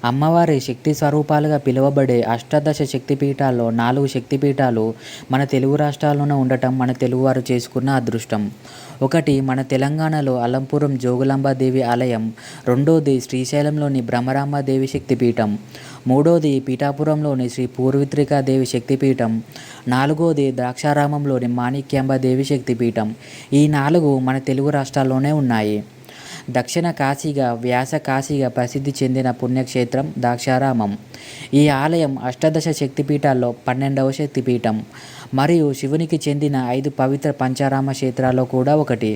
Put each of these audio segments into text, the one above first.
అమ్మవారి శక్తి స్వరూపాలుగా పిలువబడే అష్టాదశ శక్తిపీఠాల్లో 4 శక్తిపీఠాలు మన తెలుగు రాష్ట్రాల్లోనే ఉండటం మన తెలుగువారు చేసుకున్న అదృష్టం. ఒకటి మన తెలంగాణలో అలంపురం జోగులాంబదేవి ఆలయం, రెండోది శ్రీశైలంలోని భ్రమరాంబదేవి శక్తిపీఠం, మూడోది పీఠాపురంలోని శ్రీ పూర్విత్రికాదేవి శక్తిపీఠం, నాలుగోది ద్రాక్షారామంలోని మాణిక్యాంబదేవి శక్తిపీఠం. ఈ 4 మన తెలుగు రాష్ట్రాల్లోనే ఉన్నాయి. దక్షిణ కాశీగా, వ్యాస కాశీగా ప్రసిద్ధి చెందిన పుణ్యక్షేత్రం ద్రాక్షారామం. ఈ ఆలయం అష్టాదశ శక్తిపీఠాల్లో 12వ శక్తిపీఠం మరియు శివునికి చెందిన 5 పవిత్ర పంచారామ క్షేత్రాల్లో కూడా ఒకటి.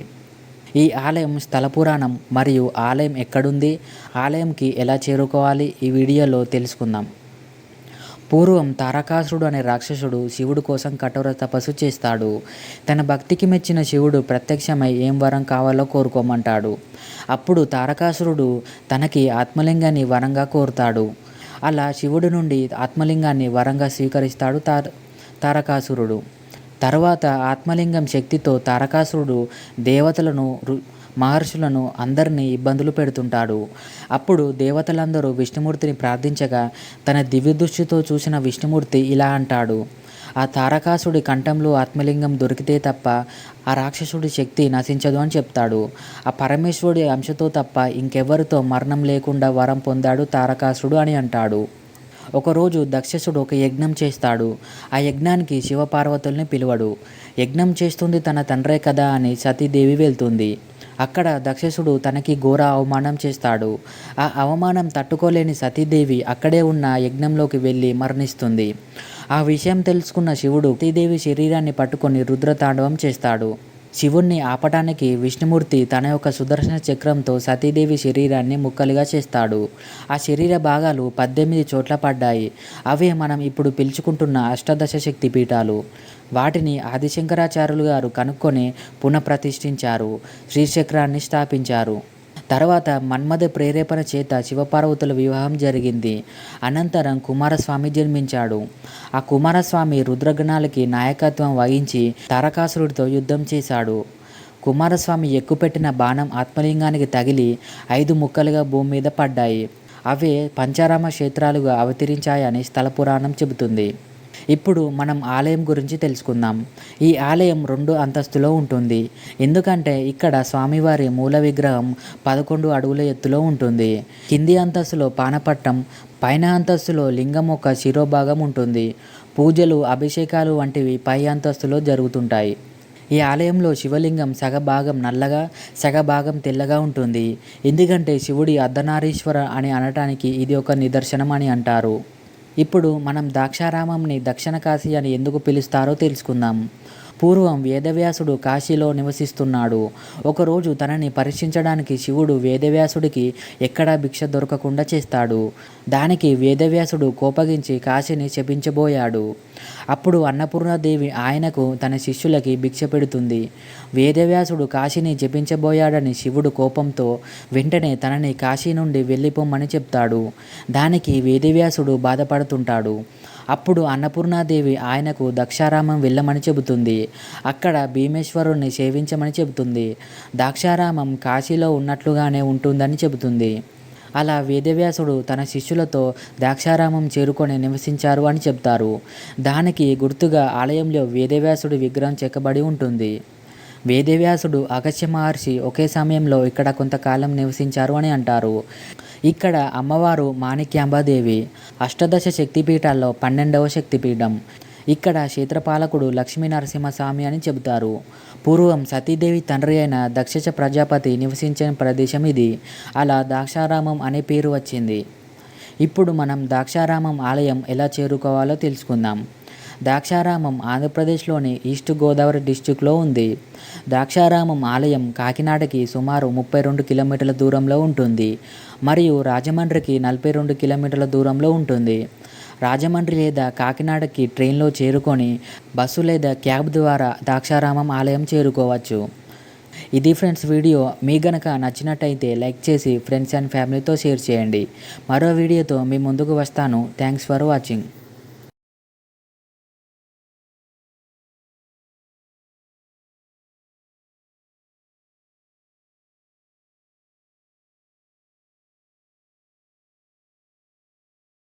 ఈ ఆలయం స్థల పురాణం మరియు ఆలయం ఎక్కడుంది, ఆలయంకి ఎలా చేరుకోవాలి ఈ వీడియోలో తెలుసుకుందాం. పూర్వం తారకాసురుడు అనే రాక్షసుడు శివుడు కోసం కఠోర తపస్సు చేస్తాడు. తన భక్తికి మెచ్చిన శివుడు ప్రత్యక్షమై ఏం వరం కావాలో కోరుకోమంటాడు. అప్పుడు తారకాసురుడు తనకి ఆత్మలింగాన్ని వరంగా కోరుతాడు. అలా శివుడి నుండి ఆత్మలింగాన్ని వరంగా స్వీకరిస్తాడు తారకాసురుడు. తర్వాత ఆత్మలింగం శక్తితో తారకాసురుడు దేవతలను, మహర్షులను అందరినీ ఇబ్బందులు పెడుతుంటాడు. అప్పుడు దేవతలందరూ విష్ణుమూర్తిని ప్రార్థించగా తన దివ్య దృష్టితో చూసిన విష్ణుమూర్తి ఇలా అంటాడు: ఆ తారకాసుడి కంఠంలో ఆత్మలింగం దొరికితే తప్ప ఆ రాక్షసుడి శక్తి నశించదు అని చెప్తాడు. ఆ పరమేశ్వరుడి అంశతో తప్ప ఇంకెవరితో మరణం లేకుండా వరం పొందాడు తారకాసుడు అని అంటాడు. ఒకరోజు దక్షసుడు ఒక యజ్ఞం చేస్తాడు. ఆ యజ్ఞానికి శివపార్వతుల్ని పిలువడు. యజ్ఞం చేస్తుంది తన తండ్రే కదా అని సతీదేవి వెళ్తుంది. అక్కడ దక్షసుడు తనకి ఘోర అవమానం చేస్తాడు. ఆ అవమానం తట్టుకోలేని సతీదేవి అక్కడే ఉన్న యజ్ఞంలోకి వెళ్ళి మరణిస్తుంది. ఆ విషయం తెలుసుకున్న శివుడు సతీదేవి శరీరాన్ని పట్టుకొని రుద్రతాండవం చేస్తాడు. శివుణ్ణి ఆపటానికి విష్ణుమూర్తి తన యొక్క సుదర్శన చక్రంతో సతీదేవి శరీరాన్ని ముక్కలుగా చేస్తాడు. ఆ శరీర భాగాలు 18 చోట్ల పడ్డాయి. అవే మనం ఇప్పుడు పిలుచుకుంటున్న అష్టాదశ శక్తి పీఠాలు. వాటిని ఆదిశంకరాచార్యులు గారు కనుక్కొని పునఃప్రతిష్ఠించారు, శ్రీచక్రాన్ని స్థాపించారు. తర్వాత మన్మథ ప్రేరేపణ చేత శివపార్వతుల వివాహం జరిగింది. అనంతరం కుమారస్వామి జన్మించాడు. ఆ కుమారస్వామి రుద్రగణాలకి నాయకత్వం వహించి తారకాసురుడితో యుద్ధం చేశాడు. కుమారస్వామి ఎక్కుపెట్టిన బాణం ఆత్మలింగానికి తగిలి 5 ముక్కలుగా భూమి మీద పడ్డాయి. అవే పంచారామ క్షేత్రాలుగా అవతరించాయని స్థల పురాణం చెబుతుంది. ఇప్పుడు మనం ఆలయం గురించి తెలుసుకుందాం. ఈ ఆలయం 2 అంతస్తులో ఉంటుంది. ఎందుకంటే ఇక్కడ స్వామివారి మూల విగ్రహం 11 అడుగుల ఎత్తులో ఉంటుంది. కింది అంతస్తులో పానపట్టం, పైన అంతస్తులో లింగం ఒక శిరోభాగం ఉంటుంది. పూజలు, అభిషేకాలు వంటివి పై అంతస్తులో జరుగుతుంటాయి. ఈ ఆలయంలో శివలింగం సగభాగం నల్లగా, సగభాగం తెల్లగా ఉంటుంది. ఎందుకంటే శివుడి అర్ధనారీశ్వర అని అనటానికి ఇది ఒక నిదర్శనం అని అంటారు. ఇప్పుడు మనం ద్రాక్షారామంని దక్షిణ కాశీ అని ఎందుకు పిలుస్తారో తెలుసుకుందాం. పూర్వం వేదవ్యాసుడు కాశీలో నివసిస్తున్నాడు. ఒకరోజు తనని పరీక్షించడానికి శివుడు వేదవ్యాసుడికి ఎక్కడా భిక్ష దొరకకుండా చేస్తాడు. దానికి వేదవ్యాసుడు కోపగించి కాశీని శపించబోయాడు. అప్పుడు అన్నపూర్ణాదేవి ఆయనకు తన శిష్యులకి భిక్ష పెడుతుంది. వేదవ్యాసుడు కాశీని జపించబోయాడని శివుడు కోపంతో వెంటనే తనని కాశీ నుండి వెళ్ళిపోమ్మని చెప్తాడు. దానికి వేదవ్యాసుడు బాధపడుతుంటాడు. అప్పుడు అన్నపూర్ణాదేవి ఆయనకు ద్రాక్షారామం వెళ్ళమని చెబుతుంది. అక్కడ భీమేశ్వరుణ్ణి సేవించమని చెబుతుంది. ద్రాక్షారామం కాశీలో ఉన్నట్లుగానే ఉంటుందని చెబుతుంది. అలా వేదవ్యాసుడు తన శిష్యులతో ద్రాక్షారామం చేరుకొని నివసించారు అని చెప్తారు. దానికి గుర్తుగా ఆలయంలో వేదవ్యాసుడి విగ్రహం చెక్కబడి ఉంటుంది. వేదవ్యాసుడు, అగస్త్య మహర్షి ఒకే సమయంలో ఇక్కడ కొంతకాలం నివసించారు అని అంటారు. ఇక్కడ అమ్మవారు మాణిక్యాంబాదేవి అష్టాదశ శక్తిపీఠాల్లో 12వ శక్తిపీఠం. ఇక్కడ క్షేత్రపాలకుడు లక్ష్మీ నరసింహస్వామి అని చెబుతారు. పూర్వం సతీదేవి తండ్రి అయిన దక్ష ప్రజాపతి నివసించిన ప్రదేశం ఇది. అలా ద్రాక్షారామం అనే పేరు వచ్చింది. ఇప్పుడు మనం ద్రాక్షారామం ఆలయం ఎలా చేరుకోవాలో తెలుసుకుందాం. ద్రాక్షారామం ఆంధ్రప్రదేశ్లోని ఈస్ట్ గోదావరి డిస్టిక్లో ఉంది. ద్రాక్షారామం ఆలయం కాకినాడకి సుమారు 32 కిలోమీటర్ల దూరంలో ఉంటుంది మరియు రాజమండ్రికి 42 కిలోమీటర్ల దూరంలో ఉంటుంది. రాజమండ్రి లేదా కాకినాడకి ట్రైన్లో చేరుకొని బస్సు లేదా క్యాబ్ ద్వారా ద్రాక్షారామం ఆలయం చేరుకోవచ్చు. ఇది ఫ్రెండ్స్ వీడియో. మీ గనక నచ్చినట్టయితే లైక్ చేసి ఫ్రెండ్స్ అండ్ ఫ్యామిలీతో షేర్ చేయండి. మరో వీడియోతో మీ ముందుకు వస్తాను. Thanks for watching.